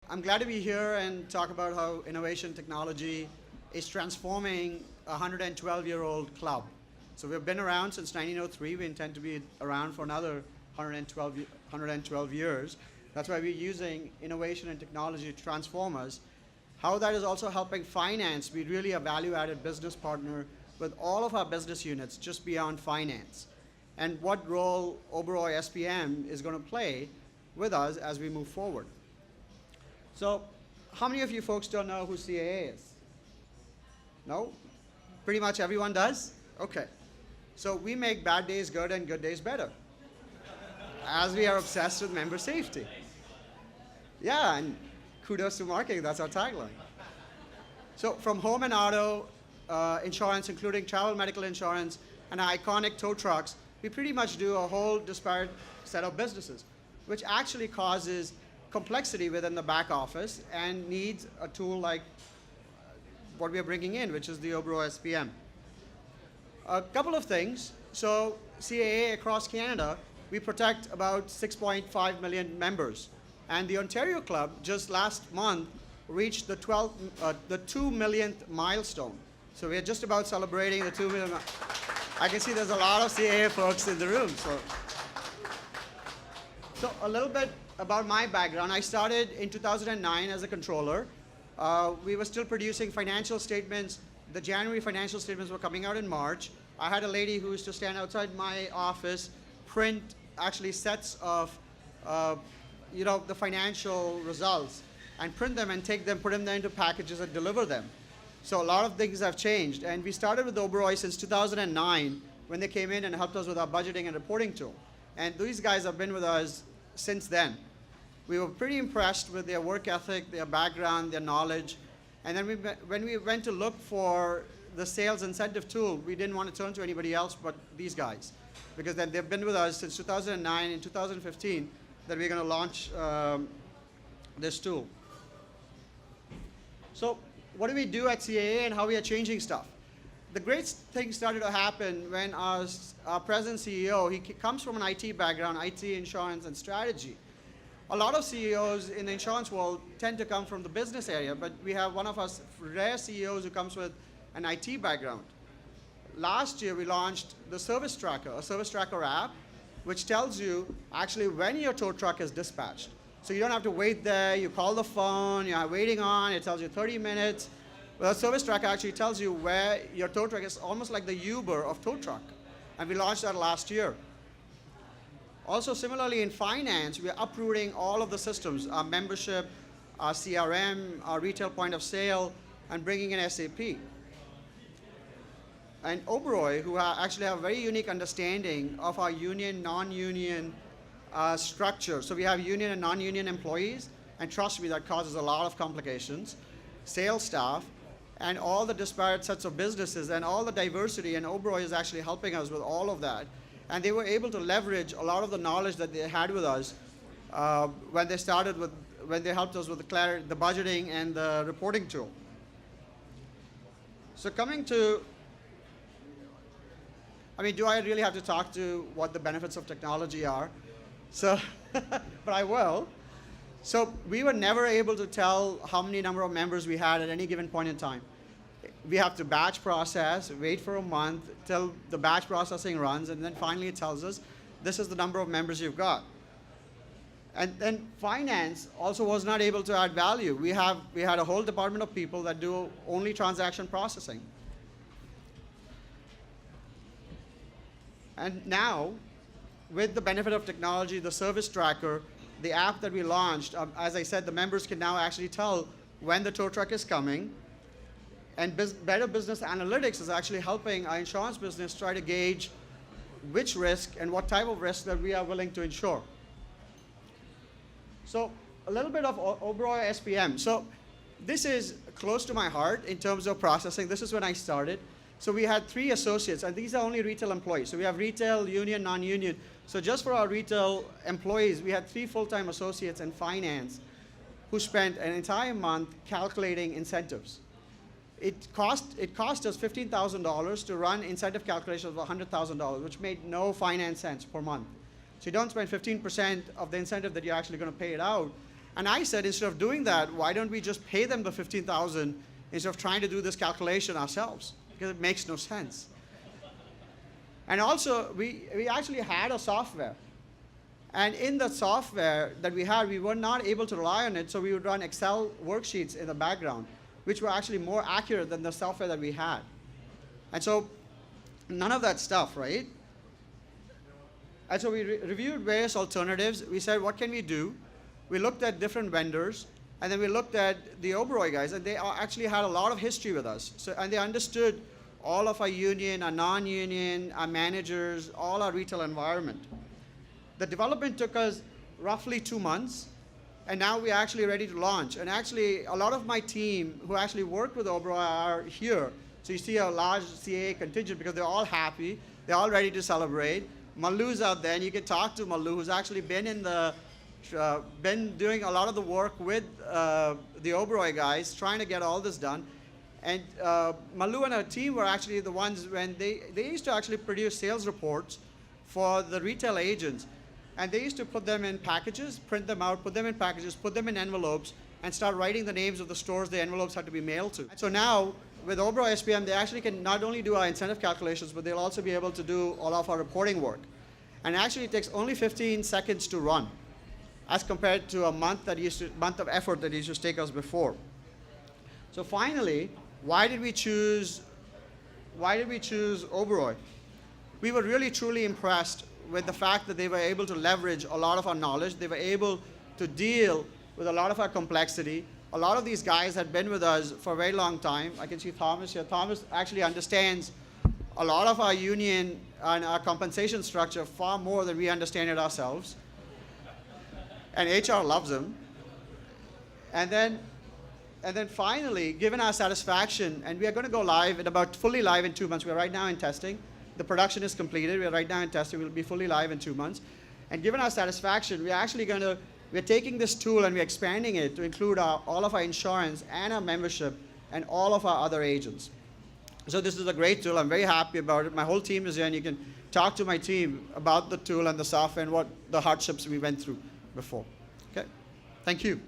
I'm glad to be here and talk about how innovation technology is transforming a 112-year-old club. So we've been around since 1903. We intend to be around for another 112 years. That's why we're using innovation and technology to transform us. How that is also helping finance be really a value-added business partner with all of our business units just beyond finance. And what role Obero SPM is going to play with us as we move forward. So how many of you folks don't know who CAA is? No? Pretty much everyone does? Okay. So we make bad days good and good days better, as we are obsessed with member safety. Yeah, and kudos to marketing, that's our tagline. So from home and auto insurance, including travel medical insurance and iconic tow trucks, we pretty much do a whole disparate set of businesses, which actually causes complexity within the back office and needs a tool like what we are bringing in, which is the Obero SPM. A couple of things. So CAA across Canada, we protect about 6.5 million members. And the Ontario Club just last month reached the 2 millionth milestone. So we're just about celebrating the 2 million. I can see there's a lot of CAA folks in the room. So a little bit about my background. I started in 2009 as a controller. We were still producing financial statements. The January financial statements were coming out in March. I had a lady who used to stand outside my office, print actually sets of the financial results and print them and take them, put them into packages and deliver them. So a lot of things have changed. And we started with Obero since 2009 when they came in and helped us with our budgeting and reporting tool. And these guys have been with us since then. We were pretty impressed with their work ethic, their background, their knowledge. And then when we went to look for the sales incentive tool, we didn't want to turn to anybody else but these guys, because then they've been with us since 2009. In 2015, that we're going to launch this tool. So what do we do at CAA and how we are changing stuff? The great thing started to happen when our present CEO, he comes from an IT background, IT, insurance, and strategy. A lot of CEOs in the insurance world tend to come from the business area, but we have one of us rare CEOs who comes with an IT background. Last year, we launched the Service Tracker, a Service Tracker app, which tells you actually when your tow truck is dispatched. So you don't have to wait there, you call the phone, you're waiting on, it tells you 30 minutes. Well, the Service Tracker actually tells you where your tow truck is, almost like the Uber of tow truck. And we launched that last year. Also, similarly in finance, we are uprooting all of the systems, our membership, our CRM, our retail point of sale, and bringing in SAP. And Obero, who actually have a very unique understanding of our union, non-union structure. So we have union and non-union employees, and trust me, that causes a lot of complications. Sales staff, and all the disparate sets of businesses, and all the diversity, and Obero is actually helping us with all of that. And they were able to leverage a lot of the knowledge that they had with us when they helped us with the budgeting and the reporting tool. So coming to, do I really have to talk to what the benefits of technology are? So, but I will. So we were never able to tell how many number of members we had at any given point in time. We have to batch process, wait for a month till the batch processing runs, and then finally it tells us this is the number of members you've got. And then finance also was not able to add value. We had a whole department of people that do only transaction processing. And now, with the benefit of technology, the Service Tracker, the app that we launched, as I said, the members can now actually tell when the tow truck is coming. And better business analytics is actually helping our insurance business try to gauge which risk and what type of risk that we are willing to insure. So a little bit of Obero SPM. So this is close to my heart in terms of processing. This is when I started. So we had 3 associates, and these are only retail employees. So we have retail, union, non-union. So just for our retail employees, we had 3 full-time associates in finance who spent an entire month calculating incentives. It cost us $15,000 to run incentive calculations of $100,000, which made no finance sense per month. So you don't spend 15% of the incentive that you're actually going to pay it out. And I said, instead of doing that, why don't we just pay them the 15,000 instead of trying to do this calculation ourselves? Because it makes no sense. And also, we actually had a software. And in the software that we had, we were not able to rely on it, so we would run Excel worksheets in the background, which were actually more accurate than the software that we had. And so, none of that stuff, right? And so we reviewed various alternatives. We said, what can we do? We looked at different vendors, and then we looked at the Obero guys, and they actually had a lot of history with us. So, and they understood all of our union, our non-union, our managers, all our retail environment. The development took us roughly 2 months, and now we're actually ready to launch. And actually, a lot of my team who actually worked with Obero are here. So you see a large CAA contingent because they're all happy. They're all ready to celebrate. Malu's out there, and you can talk to Malu, who's actually been in the been doing a lot of the work with the Obero guys, trying to get all this done. And Malu and her team were actually the ones when they used to actually produce sales reports for the retail agents. And they used to put them in packages, print them out, put them in packages, put them in envelopes, and start writing the names of the stores the envelopes had to be mailed to. So now, with Obero SPM, they actually can not only do our incentive calculations, but they'll also be able to do all of our reporting work. And actually, it takes only 15 seconds to run, as compared to a month of effort that used to take us before. So finally, why did we choose Obero? We were really truly impressed with the fact that they were able to leverage a lot of our knowledge. They were able to deal with a lot of our complexity. A lot of these guys had been with us for a very long time. I can see Thomas here. Thomas actually understands a lot of our union and our compensation structure far more than we understand it ourselves. And HR loves him. And then finally, given our satisfaction, and we are going to go live fully live in 2 months. We are right now in testing. The production is completed. We are right now in testing. We'll be fully live in 2 months. And given our satisfaction, we're taking this tool and we're expanding it to include all of our insurance and our membership and all of our other agents. So this is a great tool. I'm very happy about it. My whole team is here, and you can talk to my team about the tool and the software and what the hardships we went through before. Okay? Thank you.